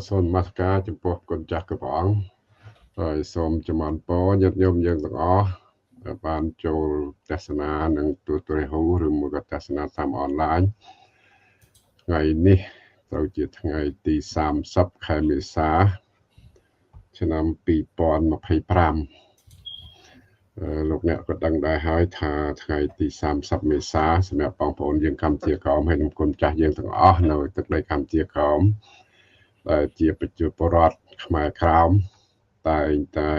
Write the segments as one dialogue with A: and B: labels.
A: សូមនមស្ការចំពោះគុណចាស់ព្រះអង្គហើយសូមចំអនពរញាតិញោមយើងទាំងអស់បានចូលទស្សនានឹងទូរទស្សន៍ឬមួយក៏ទស្សនាតាមអនឡាញថ្ងៃនេះត្រូវជាថ្ងៃទី30ខែមេសាឆ្នាំ2025លោកអ្នកក៏ដឹងដែរហើយថាថ្ងៃទី30មេសាសម្រាប់បងប្អូនយើងកម្ពុជាក្រោមហើយនឹងគុណចាស់យើងទាំងអស់នៅទឹកដីកម្ពុជាក្រោមដែលជាប្រជាពលរដ្ឋខ្មែរក្រោមតែងតែ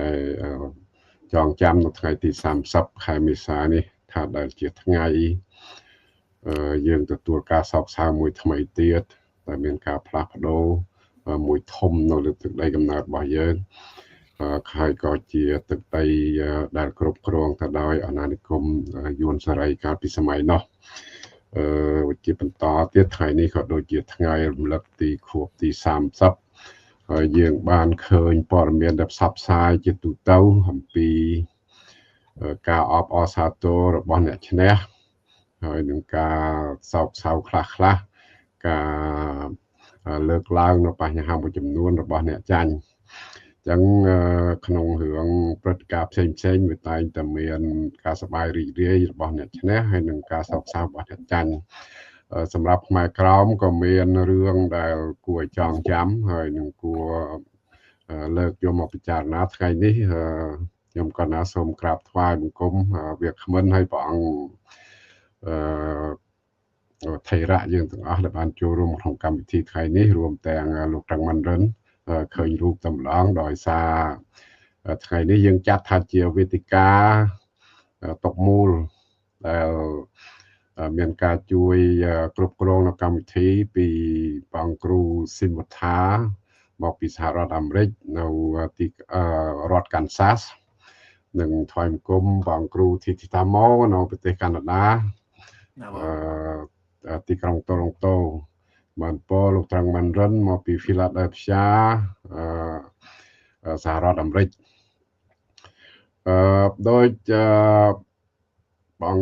A: ចងចាំនៅថ្ងៃទី30ខែមេសានេះថាដែលជាថ្ងៃយើងទទួលការសោកសៅមួយថ្មីទៀតដែលមានការផ្លាស់ប្ដូរមួយធំនៅលើទឹកដីកំណើតរបស់យើងហើយក៏ជាទឹកដីដែលគ្រប់គ្រងទៅដោយអាណានិគមយួនសេរីកាលពីសម័យនោះជាបន្តទៀតថ្ងៃនេះក៏ដូចជាថ្ងៃរំលឹកទីខួបទី30ហើយយើងបានឃើញព័ត៌មានដែលផ្សព្វផ្សាយជាទូទៅអំពីការអបអរសាទររបស់អ្នកឈ្នះហើយនឹងការសោកសៅខ្លះការលើកឡើងនៅបញ្ហាមួយចំនួនរបស់អ្នកចាញ់ចឹងក្នុងរឿងព្រឹត្តិការណ៍ផ្សេងវាតែងតែមានការសប្បាយរីករាយរបស់អ្នកឈ្នះហើយនឹងការសោកសៅរបស់អ្នកចាញ់សម្រាប់ខ្មែរក្រោមក៏មានរឿងដែលគួរឲ្យចងចាំហើយនឹងគួរលើកយកមកពិចារណាថ្ងៃនេះខ្ញុំក៏ណាសូមក្រាបថ្វាយបង្គំវាគ្មិនឲ្យព្រះអង្គថេរៈយើងទាំងអស់ដែលបានចូលរួមក្នុងកម្មវិធីថ្ងៃនេះរួមទាំងលោកតាំងម៉ាន់រិនឃើញរូបតែម្ដងដោយសារថ្ងៃនេះយើងចាត់ថាជាវេទិកាតុកមូលដែលមានការជួយគ្រប់គ្រងនៅកម្មវិធីពីបងគ្រូស៊ីមវត្ថាមកពីសហរដ្ឋអាមេរិកនៅទីរដ្ឋកាន់សាសនិងថ្វាយបង្គំបងគ្រូធីទីតាម៉ូនៅប្រទេសកាណាដាទីក្រុងតូរ៉ុងតូបានពោលោកតាំងម៉ាន់រិនមកពី Philadelphia សហរដ្ឋអាមេរិកដោយបង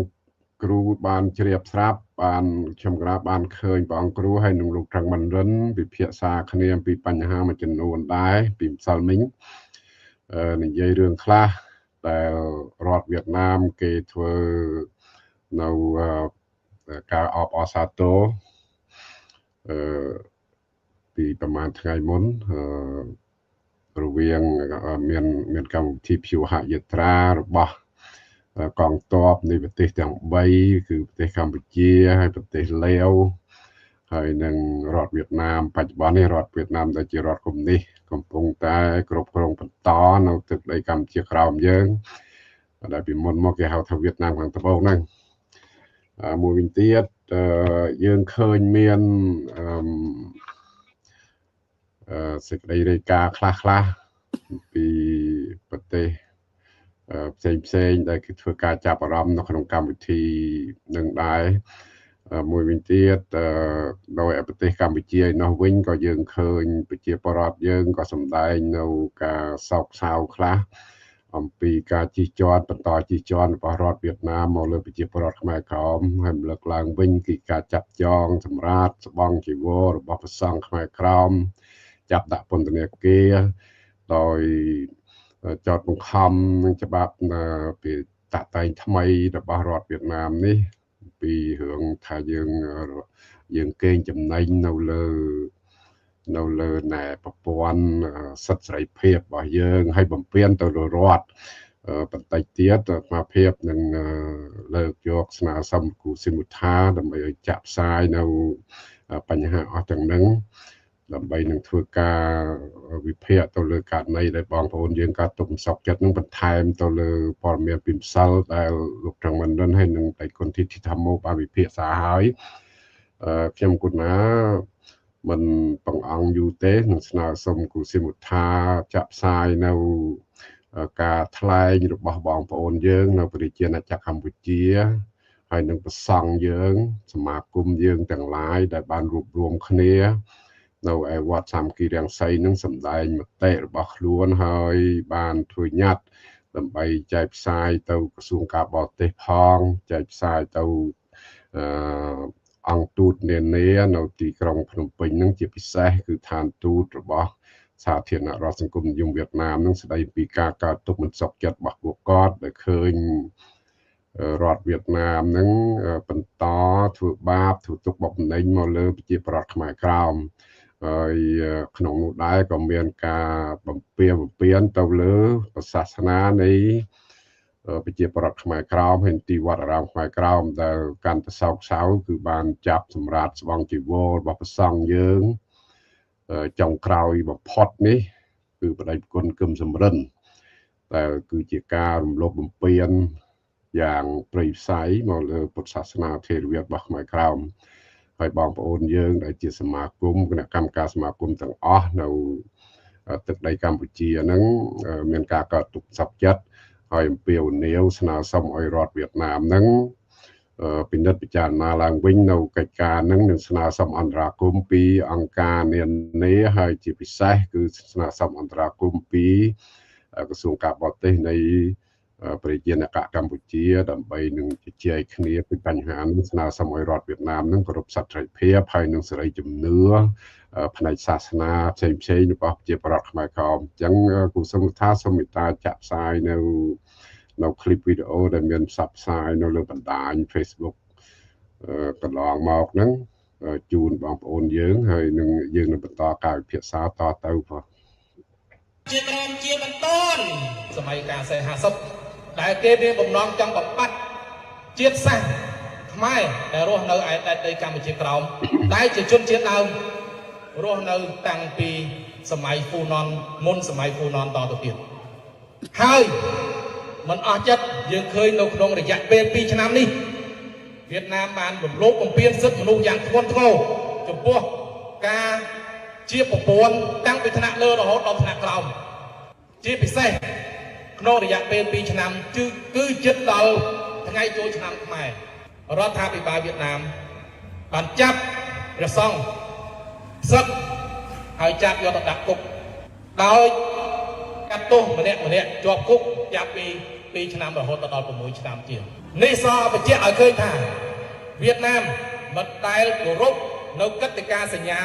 A: គ្រូបានជ្រាបស្រាប់បានខ្ញុំក្រាបបានឃើញបងគ្រូហើយនឹងលោកតាំងម៉ាន់រិនពិភាក្សាគ្នាអំពីបញ្ហាមួយចំនួនដែរពីម្សិលមិញនិយាយរឿងខ្លះដែលរដ្ឋវៀតណាមគេធ្វើនៅការអបអរសាទរពីប្រហែលថ្ងៃមុនរវាងមានកម្មវិធីព្យុហយាត្រារបស់កងទ័ពនៃប្រទេសទាំង3គឺប្រទេសកម្ពុជាហើយប្រទេសឡាវហើយនិងរដ្ឋវៀតណាមបច្ចុប្បន្ននេះរដ្ឋវៀតណាមដែលជារដ្ឋកុម្មុយនីសកំពុងតែគ្រប់គ្រងបន្តនៅទឹកដីកម្ពុជាក្រោមយើងដែលពីមុនមកគេហៅថាវៀតណាមខាងត្បូងហ្នឹងមួយវិញទៀតយើងឃើញមានសេចក្តីរាយការណ៍ខ្លះពីប្រទេសផ្សេងដែលគេធ្វើការចាប់អារម្មណ៍នៅក្នុងកម្មវិធីនឹងដែរមួយវិញទៀតដោយប្រទេសកម្ពុជាឯនោះវិញក៏យើងឃើញប្រជាពលរដ្ឋយើងក៏សម្ដែងនៅការសោកសៅខ្លះអំពីការជិះជាន់បន្តជិះជាន់របស់រដ្ឋវៀតណាមមកលើប្រជាពលរដ្ឋខ្មែរក្រមហើយលើកឡើងវិញគឺការចាប់ចងសម្រាប់ស្បង់ជីវររបស់ព្រះសង្ឃខ្មែរក្រមចាប់ដាក់ពន្ធនាគារដោយចោទបង្ខំនឹងច្បាប់ពីតាក់តែងថ្មីរបស់រដ្ឋវៀតណាមនេះពីរឿងថាយើងកេងចំណេញនៅលើណែប្រព័ន្ធសិទ្ធិសេរីភាពរបស់យើងឲ្យបំពេញទៅលើរដ្ឋបន្តិចទៀតអាត្មាភាពនឹងលើកយកស្នើសុំគ្រូស៊ីមវត្ថាដើម្បីឲ្យចាក់ផ្សាយនៅបញ្ហាអស់ទាំងហ្នឹងដើម្បីនឹងធ្វើការវិភាគទៅលើករណីដែលបងប្អូនយើងកើតទុកសោកចិត្តនឹងបន្ថែមទៅលើព័ត៌មានពីម្សិលដែលលោកតាំងម៉ាន់រិនហើយនឹងដៃគុណធីទីថាម៉ូបានវិភាគសារហើយខ្ញុំគូណាមិនបង្អង់យូរទេនឹងស្នើសុំគ្រូស៊ីមវត្ថាចាក់ផ្សាយនៅការថ្លែងរបស់បងប្អូនយើងនៅប្រជាណាចក្រកម្ពុជាហើយនឹងប្រសង់យើងសមាគមយើងទាំងឡាយដែលបានរួបរวมគ្នានៅឯវត្តសាមគ្គីរាំងសីនឹងសម្ដែងមតិរបស់ខ្លួនហើយបានធ្វើញត្តិដើម្បីចែកផ្សាយទៅក្រសួងការបរទេសផងចែកផ្សាយទៅ អង្គទូតនានានៅទីក្រុងភ្នំពេញនឹងជាពិសេសគឺឋានទូតរបស់សាធារណរដ្ឋសង្គមនិយមវៀតណាមនឹងស្ដីពីការកើតទុកមិនសុខចិត្តរបស់ពួកគាត់ដែលឃើញរដ្ឋវៀតណាមនឹងបន្តធ្វើបាបធ្វើទុកបុកម្នេញមកលើប្រជាពលរដ្ឋខ្មែរក្រោមហើយក្នុងនោះដែរក៏មានការបំពានទៅលើសាសនានៃប្រជាពលរដ្ឋខ្មែរក្រោមហើយទីវត្តអារាមខ្មែរក្រោមដែលកាន់តែសោកសៅគឺបានចាប់សម្រាប់ស្បង់ជីវររបស់ព្រះសង្ឃយើងចុងក្រោយបំផុតនេះគឺបដិគុណគឹមសំរិនតែគឺជាការរំលោភបំពានយ៉ាងព្រៃផ្សៃមកលើពុទ្ធសាសនាថេរវាទរបស់ខ្មែរក្រោមហើយបងប្អូនយើងដែលជាសមាគមគណៈកម្មការសមាគមទាំងអស់នៅទឹកដីកម្ពុជាហ្នឹងមានការកើតទុកសោកចិត្តហើយអំពាវនាវស្នើសុំឲ្យរដ្ឋវៀតណាមហ្នឹងពិនិត្យពិចារណាឡើងវិញនៅកិច្ចការហ្នឹងនឹងស្នើសុំអន្តរាគមន៍ពីអង្គការនានាហើយជាពិសេសគឺស្នើសុំអន្តរាគមន៍ពីក្រសួងការបរទេសនៃប្រជាជនកម្ពុជាដើម្បីនឹងជជែកគ្នាពីបញ្ហានេះស្នើសុំឲ្យរដ្ឋវៀតណាមនឹងគោរពសិទ្ធិសេរីភាពហើយនឹងសេរីជំនឿផ្នែកសាសនាផ្សេងៗរបស់ប្រជាពលរដ្ឋខ្មែរក្រមអញ្ចឹងគូសំថាសូមមេត្តាចាក់ផ្សាយនៅคลิปវីដេអូដែលមានផ្សព្វផ្សាយនៅលើបណ្ដាញ Facebook កន្លងមកហ្នឹងជូនបងប្អូនយើងហើយនឹងយើងនឹងបន្តការវិភាសាតទៅផង
B: ជាក្រុមជាបន្តសម័យកាល40ដែលគេមានបំណងចង់បំបត្តិជាតិសាសន៍ខ្មែរដែលរស់នៅឯដែនដីកម្ពុជាក្រោមដែលជាជនជាតិដើមរស់នៅតាំងពីសម័យហ្វូណនមុនសម័យហ្វូណនតទៅទៀតហើយមិនអស់ចិត្តយើងឃើញនៅក្នុងរយៈពេល2ឆ្នាំនេះវៀតណាមបានរំលោភបំពានសិទ្ធិមនុស្សយ៉ាងធ្ងន់ធ្ងរចំពោះការជាប្រព័ន្ធតាំងពីថ្នាក់លើរហូតដល់ថ្នាក់ក្រោមជាពិសេសក្នុងរយៈពេល2ឆ្នាំគឺជិតដល់ថ្ងៃចូលឆ្នាំខ្មែររដ្ឋាភិបាលវៀតណាមបានចាប់ព្រះសង្ឃសឹកហើយចាប់យកទៅដាក់គុកដោយកាត់ទោសម្នាក់ជាប់គុកចាប់ពី2ឆ្នាំរហូតដល់6ឆ្នាំទៀតនេះសបញ្ជាក់ឲ្យឃើញថាវៀតណាមមិនដែលគោរពនៅកិច្ចការសញ្ញា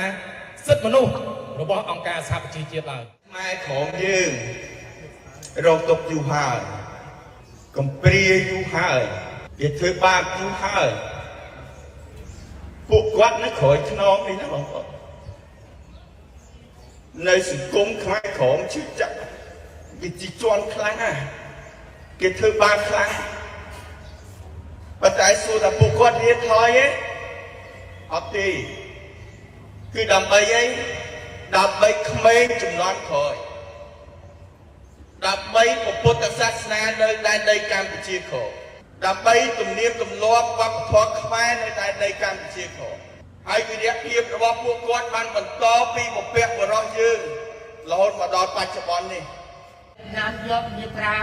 B: សិទ្ធិមនុស្សរបស់អង្គការសហប្រជាជាតិឡើយខ្មែរក្រមយើងរងទុកយូរហើយកំព្រាយូរហើយវាធ្វើបាបយូរហើយពួកគាត់នៅក្រោយខ្នងនេះណាបងប្អូននៅសង្គមខ្មែរក្រមជឿចាក់វាជីជន់ខ្លាំងណាស់គេធ្វើបាបខ្លាំងប៉ុន្តែសួរថាពួកគាត់រៀនថយទេអត់ទេគឺដើម្បីអីដើម្បីក្មេងជំនាន់ក្រោយដើម្បីពុទ្ធសាសនានៅដែនដីកម្ពុជាក្រោយដើម្បីទំនៀមទម្លាប់វប្បធម៌ខ្មែរនៅដែនដីកម្ពុជាក្រោយហើយវិរៈភាពរបស់ពួកគាត់បានបន្តពីបុព្វបុរសយើងរហូតមកដល់បច្ចុប្បន្ននេះ
C: ណានយកមាត្រា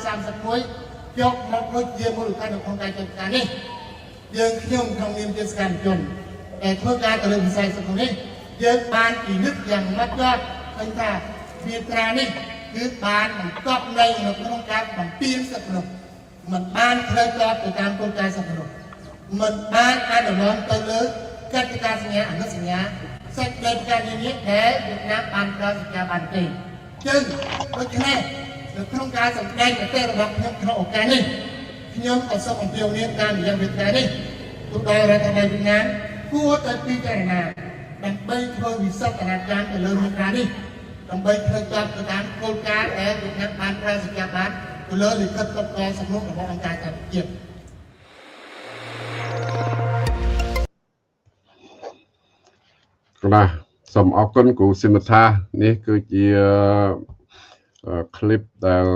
C: 331យកមកដូចជាមូលដ្ឋាននៅក្នុងការចរចានេះយើងខ្ញុំក្នុងនាមជាសកម្មជនដែលធ្វើការទៅលើវិស័យសង្គមនេះយើងបានពិនិត្យយ៉ាងម៉ត់ចត់ឃើញថាមាត្រានេះគឺបានបង្កប់នៅក្នុងការបំពេញសិទ្ធិមនុស្សមិនបានផ្លូវតបទៅតាមគោលការណ៍សិទ្ធិមនុស្សមិនបានអនុវត្តទៅលើកិច្ចការសញ្ញាអនុសញ្ញាសេចក្តីប្រកាសនានាដែលវៀតណាមបានផ្ដល់សញ្ញាបានទេចឹងដូច្នេះនៅក្នុងការសម្ដែងមតិរបស់ខ្ញុំក្នុងឱកាសនេះខ្ញុំក៏សូមអំពាវនាវតាមរយៈវេទិកានេះទូទៅរដ្ឋាភិបាលវៀតណាមគួរតែពិចារណាដើម្បីធ្វើវិសោធនកម្មទៅលើមាត្រានេះដើម្បីធ្វើតាមទៅតាមគោលការណ៍ដែលវៀតណាមបានប្រើសញ្ញាបត្រទៅលើលិខិតប្រកាសសំណុំរបស់អង្គការសហប្រជាជាតិ
A: ណាសូមអរគុណគ្រូសិមថានេះគឺជាคลิปដែល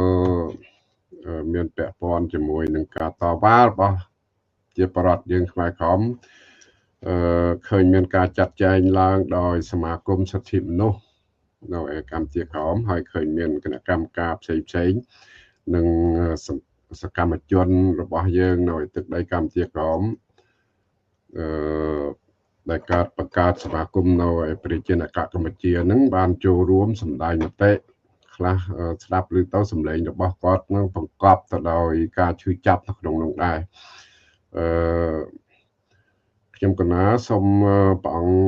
A: មានពាក់ព័ន្ធជាមួយនឹងការតវ៉ារបស់ជាបរិបទយើងខ្មែរក្រមឃើញមានការចាត់ចែងឡើងដោយសមាគមសិទ្ធិមនុស្សនៅឯកម្ពុជាក្រមហើយឃើញមានគណៈកម្មការផ្សេងនិងសកម្មជនរបស់យើងនៅឯទឹកដីកម្ពុជាក្រមដែលបង្កើតសមាគមនៅឯប្រជាជនកម្ពុជានឹងបានចូលរួមសម្ដែងមតិខ្លះស្ដាប់ឬទៅសម្លេងរបស់គាត់នឹងបង្កប់ទៅដោយការឈឺចាប់នៅក្នុងនោះដែរ ខ្ញុំកណាសូមព្រះអង្គ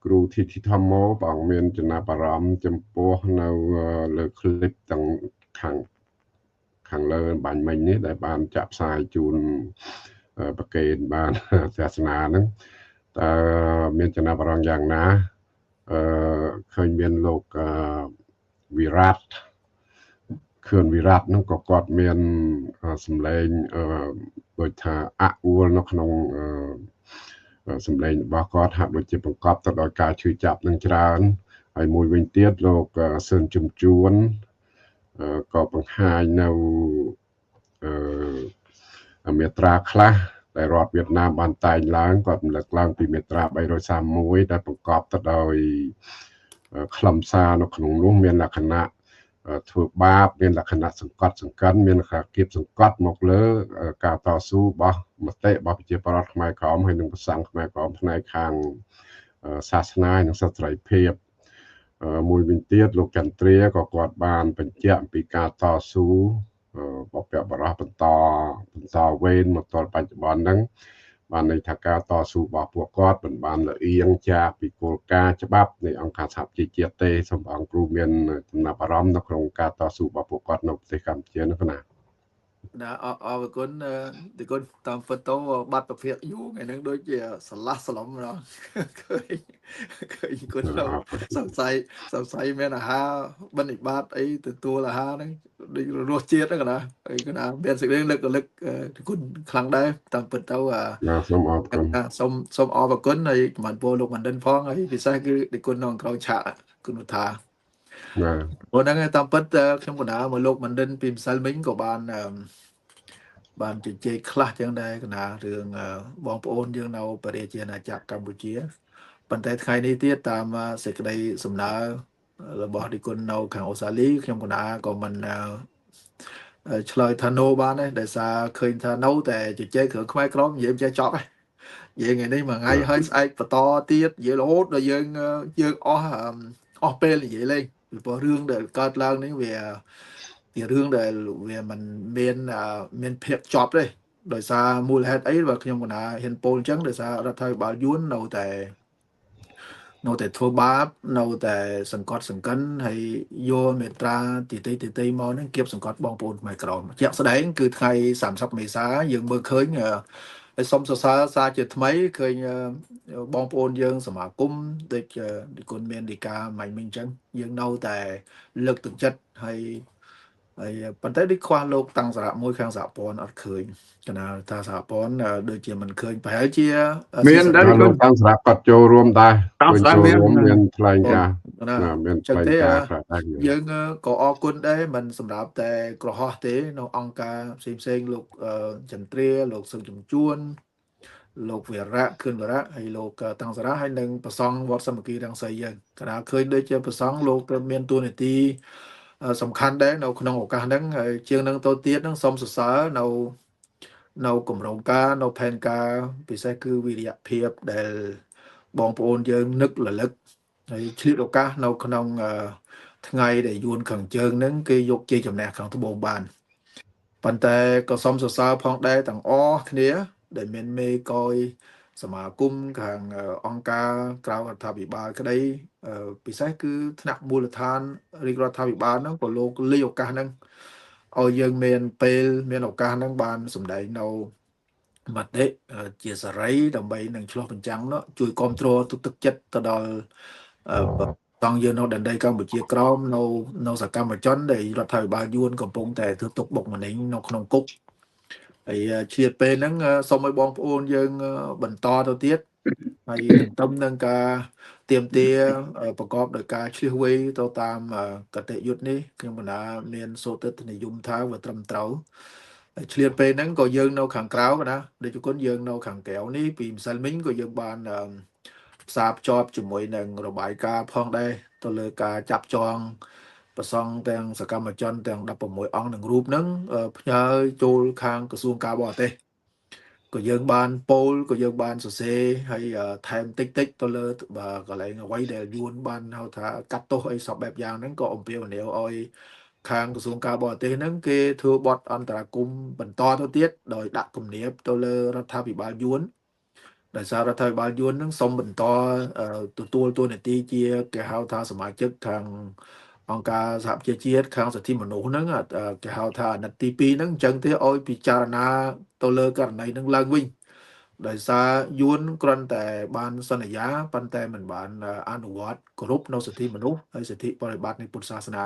A: គ្រូធីធម្មព្រះអង្គមានចំណាប់អារម្មណ៍ចំពោះនៅលើคลิปទាំងខាងលើបាញ់មិញនេះដែលបានចាក់ផ្សាយជូនប្រកេនបានសាសនាហ្នឹងតើមានចំណាប់អារម្មណ៍យ៉ាងណាឃើញមានលោកវិរៈខឿនវិរៈហ្នឹងក៏គាត់មានសម្លេងដូចថាអអួលនៅក្នុងសម្លេងរបស់គាត់ហាក់ដូចជាបង្កប់ទៅដោយការឈឺចាប់នឹងច្រើនហើយមួយវិញទៀតលោកសឿនជំជួនក៏បង្ហាញនៅមាត្រាខ្លះដែលរដ្ឋវៀតណាមបានតែងឡើងគាត់រំលឹកឡើងពីមាត្រា331ដែលបង្កប់ទៅដោយខ្លឹមសារនៅក្នុងនោះមានលក្ខណៈធ្វើបាបមានលក្ខណៈសង្កត់សង្កិនមានការគៀបសង្កត់មកលើការតស៊ូរបស់មតិរបស់ប្រជាពលរដ្ឋខ្មែរក្រមហើយនិងប្រសង់ខ្មែរក្រមផ្នែកខាងសាសនានិងសិទ្ធិសេរីភាពមួយវិញទៀតលោកចន្ទ្រាក៏គាត់បានបញ្ជាក់អំពីការតស៊ូបព្វបរោះបន្តវេនមកទល់បច្ចុប្បន្នហ្នឹងបានន័យថាការតស៊ូរបស់ពួកគាត់មិនបានលៀងចាកពីគោលការណ៍ច្បាប់នៃអង្គការសហប្រជាជាតិទេសូមអង្គគ្រូមានចំណាប់អារម្មណ៍នៅក្នុងការតស៊ូរបស់ពួកគាត់នៅប្រទេសកម្ពុជានោះណា
D: អរគុណទីគុណតាមហ្វតូបាត់ប្រភេទយូរថ្ងៃហ្នឹងដូចជាស្រឡះស្រឡំដល់ឃើញគុណសង្ស័យមានអាហារបិណ្ឌបាតអីទទួលអាហារហ្នឹងដូចរសជាតិហ្នឹងណាហើយគណៈមានសេចក្តីលើកទីគុណខ្លាំងដែរតាមពិតទៅ
A: សូមអរគុណ
D: សូមអរគុណហើយបានពោលលោកបណ្ឌិតផងហើយពិសេសគឺទីគុណនៅក្រៅឆាកគុណថាព្រោះហ្នឹងតាមពិតខ្ញុំកណាមកលោកបណ្ឌិតពីម្សិលមិញក៏បានជជែកខ្លះចឹងដែរកណារឿងបងប្អូនយើងនៅប្រជាជាតិអាណាចក្រកម្ពុជាប៉ុន្តែថ្ងៃនេះទៀតតាមសេចក្តីសំណើរបស់ទីគុណនៅខាងអូស្ត្រាលីខ្ញុំកណាក៏មិនឆ្លើយថាណូបានដែរដោយសារឃើញថានៅតែជជែកគ្រឿងខ្មែរក្រមនិយាយចេះចប់ហ្នឹងនិយាយថ្ងៃនេះមួយថ្ងៃហើយស្អែកបន្តទៀតនិយាយរហូតដល់យើងអស់ពេលនិយាយលេងពីព្រោះរឿងដែលកើតឡើងនេះវារឿងដែលវាមិនមានភាពចប់ទេដោយសារមូលហេតុអីបើខ្ញុំកណាហ៊ានពោលអញ្ចឹងដោយសាររដ្ឋាភិបាលយួននៅតែធ្វើបាបនៅតែសង្កត់សង្កិនហើយយកមេត្រាទីទីមកហ្នឹងគៀបសង្កត់បងប្អូនខ្មែរក្រមជាក់ស្ដែងគឺថ្ងៃ30មេសាយើងមើលឃើញហើយសូមសរសើរសារជាថ្មីឃើញបងប្អូនយើងសមាគមដូចទីគុណមានដីកាមិញអញ្ចឹងយើងនៅតែលើកទឹកចិត្តហើយប៉ុន្តែដូចខ្វះលោកតាំងសារៈមួយខាងសហព័ន្ធអត់ឃើញកណាថាសហព័ន្ធដូចជាមិនឃើញប្រហែលជា
A: មានដែរលោកតាំងសារៈគាត់ចូលរួមដែរចូលរួមមានថ្លែងការណ៍មានថ្លែងការណ៍ខ្លះដែរ
D: យើងក៏អរគុណដែរមិនសម្រាប់តែក្រហោះទេនៅអង្គការផ្សេងលោកចន្ទ្រាលោកសឹងជំជួនលោកវិរៈខឿនវិរៈហើយលោកតាំងសារៈហើយនិងប្រសង់វត្តសាមគ្គីរាំងសីយើងកណាឃើញដូចជាប្រសង់លោកមានតួនាទីសំខាន់ដែរនៅក្នុងឱកាសហ្នឹងហើយជាងនឹងទៅទៀតហ្នឹងសូមសរសើរនៅគម្រោងការនៅផែនការពិសេសគឺវិរិយភាពដែលបងប្អូនយើងនឹករលឹកហើយឆ្លៀតឱកាសនៅក្នុងថ្ងៃដែលយួនខាងជើងហ្នឹងគេយកជ័យជំនះខាងត្បូងបានប៉ុន្តែក៏សូមសរសើរផងដែរទាំងអស់គ្នាដែលមានមេកយសមាគមខាងអង្គការក្រៅរដ្ឋាភិបាលក្តីពិសេសគឺថ្នាក់មូលដ្ឋានរាជរដ្ឋាភិបាលហ្នឹងក៏លោកលីឱកាសហ្នឹងឲ្យយើងមានពេលមានឱកាសហ្នឹងបានសម្ដែងនៅមតិជាសេរីដើម្បីនឹងឆ្លោះបញ្ចាំងនោះជួយគ្រប់គ្រងទឹកចិត្តទៅដល់តង់យើងនៅដែនដីកម្ពុជាក្រោមនៅសកម្មជនដែលរដ្ឋាភិបាលយួនកំពុងតែធ្វើទុកបុកម្នេញនៅក្នុងគុកហើយជាតិពេលហ្នឹងសូមឲ្យបងប្អូនយើងបន្តទៅទៀតហើយទន្ទឹមនឹងការទៀមទាប្រកបដោយការឆ្លៀសវៃទៅតាមកតេយុទ្ធនេះខ្ញុំបណ្ដាមានសូទិដ្ឋនិយមថាវាត្រឹមត្រូវហើយឆ្លៀតពេលហ្នឹងក៏យើងនៅខាងក្រៅណាដូចគុណយើងនៅខាងក្រៅនេះពីម្សិលមិញក៏យើងបានផ្សារភ្ជាប់ជាមួយនឹងរបាយការណ៍ផងដែរទៅលើការចាប់ចងប្រសង់ទាំងសកម្មជនទាំង16អង្គនឹងរូបហ្នឹងផ្ញើចូលខាងក្រសួងការបរទេសក៏យើងបានពោលក៏យើងបានសរសេរហើយថែមតិចទៅលើកន្លែងអ្វីដែលយួនបានហៅថាកាត់ទោសអីសពបែបយ៉ាងហ្នឹងក៏អំពាវនាវឲ្យខាងក្រសួងការបរទេសហ្នឹងគេធ្វើបទអន្តរាគមន៍បន្តទៅទៀតដោយដាក់គំនាបទៅលើរដ្ឋាភិបាលយួន ដោយសាររដ្ឋាភិបាលយួននឹងសុំបន្តទទួលតួនាទីជាគេហៅថាសមាជិកខាងអង្គការសហប្រជាជាតិខាងសិទ្ធិមនុស្សហ្នឹងគេហៅថាអាណត្តិទី2ហ្នឹងអញ្ចឹងទេឲ្យពិចារណាទៅលើករណីហ្នឹងឡើងវិញដោយសារយួនគ្រាន់តែបានសន្យាប៉ុន្តែមិនបានអនុវត្តគោរពនៅសិទ្ធិមនុស្សហើយសិទ្ធិបរិបត្តិនៃពុទ្ធសាសនា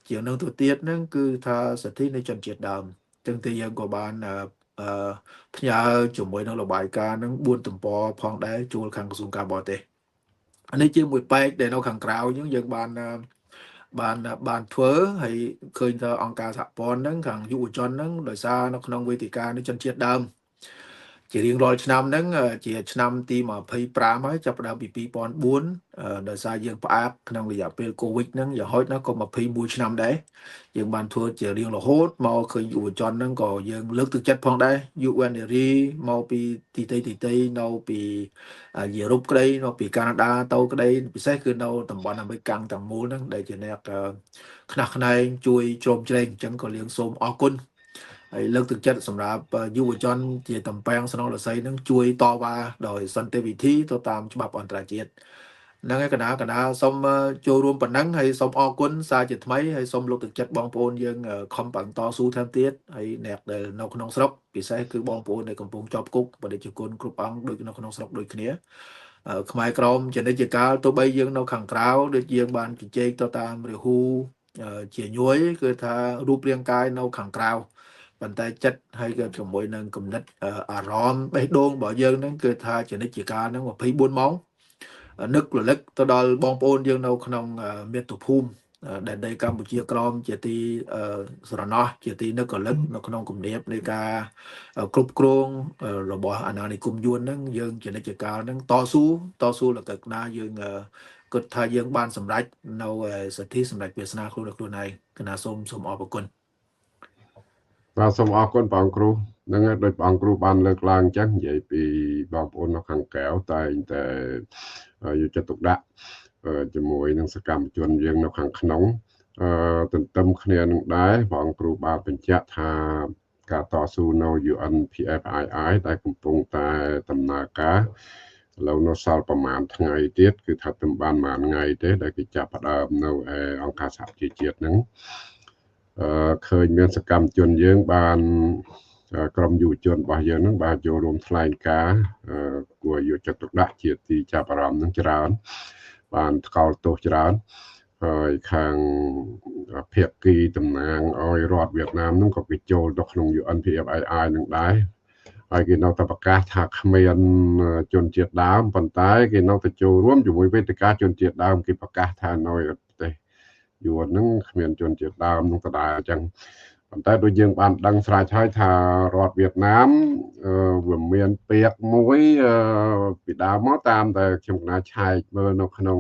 D: ជាងនឹងទៅទៀតហ្នឹងគឺថាសិទ្ធិនៃជនជាតិដើមអញ្ចឹងទេយើងក៏បានផ្ញើជាមួយនឹងរបាយការណ៍នឹង4ទំព័រផងដែរជួលខាងក្រសួងការបរទេសនេះជាមួយបែកដែលនៅខាងក្រៅយើងបានធ្វើហើយឃើញថាអង្គការសហព័ន្ធហ្នឹងខាងយុវជនហ្នឹងដោយសារនៅក្នុងវេទិកានៃជនជាតិដើមជារៀងរាល់ឆ្នាំហ្នឹងជាឆ្នាំទី25ហើយចាប់ផ្ដើមពី2004ដោយសារយើងផ្អាកក្នុងរយៈពេលកូវីដហ្នឹងយ៉ាងហោចណាស់ក៏21ឆ្នាំដែរយើងបានធ្វើជារៀងរហូតមកឃើញយុវជនហ្នឹងក៏យើងលើកទឹកចិត្តផងដែរយុវនារីមកពីទីតីនៅពីយុរ៉ុបក្តីនៅពីកាណាដាទៅក្តីពិសេសគឺនៅតំបន់អាមេរិកកាំងទាំងមូលហ្នឹងដែលជាអ្នកខ្នះខ្នែងជួយជ្រោមជ្រែងអញ្ចឹងក៏យើងសូមអរគុណហើយលើកទឹកចិត្តសម្រាប់យុវជនជាតំពាំងស្នងរស័យនឹងជួយតវ៉ាដោយសន្តិវិធីទៅតាមច្បាប់អន្តរជាតិហ្នឹងហើយកណាសូមចូលរួមប៉ុណ្ណឹងហើយសូមអរគុណសារជាថ្មីហើយសូមលើកទឹកចិត្តបងប្អូនយើងខំបន្តស៊ូថែមទៀតហើយអ្នកដែលនៅក្នុងស្រុកពិសេសគឺបងប្អូនដែលកំពុងជាប់គុកបដិជគុណគ្រប់អង្គដូចនៅក្នុងស្រុកដូចគ្នាខ្មែរក្រមជានិច្ចកាលទោះបីយើងនៅខាងក្រៅដូចយើងបានជជែកទៅតាមរាហូជាញួយគឺថារូបរាងកាយនៅខាងក្រៅប៉ុន្តែចិត្តហើយក៏ជាមួយនឹងគំនិតអារម្មណ៍បេះដូងរបស់យើងហ្នឹងគឺថាចនិច្ចកាលហ្នឹង24ម៉ោងនឹករលឹកទៅដល់បងប្អូនយើងនៅក្នុងមាតុភូមិដែនដីកម្ពុជាក្រមជាទីស្រណោះជាទីនឹករលឹកនៅក្នុងគំនាបនៃការគ្រប់គ្រងរបស់អាណានិគមយួនហ្នឹងយើងចនិច្ចកាលហ្នឹងតស៊ូលកណាយើងគិតថាយើងបានសម្រេចនៅសិទ្ធិសម្រេចវាសនាខ្លួនឯងគណៈសូមអរគុណ
A: បាទសូមអរគុណបងគ្រូនឹងដោយបងគ្រូបានលើកឡើងអញ្ចឹងនិយាយពីបងប្អូននៅខាងក្រៅតែយកចិត្តទុកដាក់ជាមួយនឹងសកម្មជនយើងនៅខាងក្នុងទន្ទឹមគ្នានឹងដែរបងគ្រូបានបញ្ជាក់ថាការតស៊ូនៅ UNPFII ដែលកំពុងតែដំណើរការឥឡូវនៅសល់ប្រហែលថ្ងៃទៀតគឺថាទំបានប្រហែលថ្ងៃទេដែលគេចាប់ផ្ដើមនៅអង្គការសហប្រជាជាតិហ្នឹងឃើញមានសកម្មជនយើងបានក្រុមយុវជនរបស់យើងហ្នឹងបានចូលរួមថ្លែងការណ៍គួរយកចិត្តទុកដាក់ជាទីចាប់អារម្មណ៍នឹងច្រើនបានថ្កោលទោសច្រើនហើយខាងភាគីតំណាងឲ្យរដ្ឋវៀតណាមហ្នឹងក៏គេចូលទៅក្នុង UNPFII នឹងដែរហើយគេនៅតែប្រកាសថាគ្មានជនជាតិដើមប៉ុន្តែគេនៅតែចូលរួមជាមួយវេទិកាជនជាតិដើមគេប្រកាសថានៅប្រទេសយួនហ្នឹងគ្មានជនជាតិដើមនឹងដដែលអញ្ចឹងប៉ុន្តែដូចយើងបានដឹងស្រាច់ហើយថារដ្ឋវៀតណាមវាមានពាក្យមួយពីដើមមកតាមតែខ្ញុំកណាឆែកមើលនៅក្នុង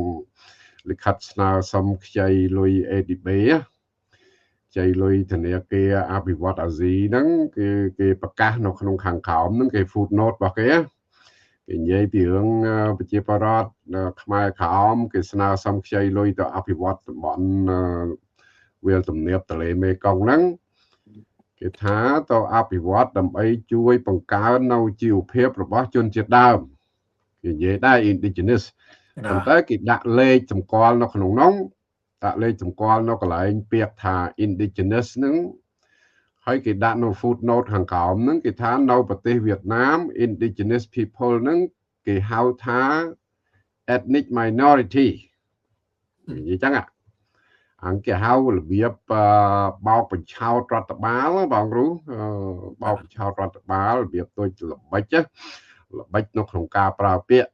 A: លិខិតស្នើសុំខ្ចីលុយ ADB ខ្ចីលុយធនាគារអភិវឌ្ឍអាស៊ីហ្នឹងគេប្រកាសនៅក្នុងខាងក្រោមហ្នឹងគេ footnote របស់គេនិយាយពីរឿងប្រជាពលរដ្ឋខ្មែរក្រោមគេស្នើសុំខ្ចីលុយទៅអភិវឌ្ឍតំបន់វាលទំនាបទន្លេមេគង្គហ្នឹងគេថាទៅអភិវឌ្ឍដើម្បីជួយបង្កើននៅជីវភាពរបស់ជនជាតិដើមគេនិយាយដែរ indigenous ប៉ុន្តែគេដាក់លេខសម្គាល់នៅក្នុងនោះដាក់លេខសម្គាល់នៅកន្លែងពាក្យថា indigenous ហ្នឹងហើយគេដាក់នៅ footnote ខាងក្រោមហ្នឹងគេថានៅប្រទេសវៀតណាម indigenous people ហ្នឹងគេហៅថា ethnic minority និយាយចឹងអង្គគេហៅរបៀបបោកបញ្ឆោតរដ្ឋបាលបងគ្រូបោកបញ្ឆោតរដ្ឋបាលរបៀបដូចល្បិចនៅក្នុងការប្រើពាក្យ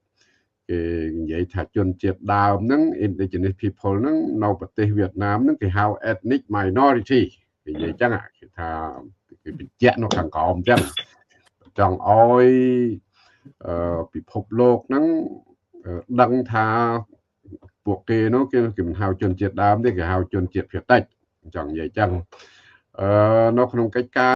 A: គេនិយាយថាជនជាតិដើមហ្នឹង indigenous people ហ្នឹងនៅប្រទេសវៀតណាមហ្នឹងគេហៅ ethnic minority គេនិយាយចឹងគេថាគេបញ្ជាក់នៅខាងក្រោមចឹងចង់ឲ្យពិភពលោកហ្នឹងដឹងថាពួកគេនោះគេមិនហៅជនជាតិដើមទេគេហៅជនជាតិភាគតិចចង់និយាយចឹងនៅក្នុងកិច្ចការ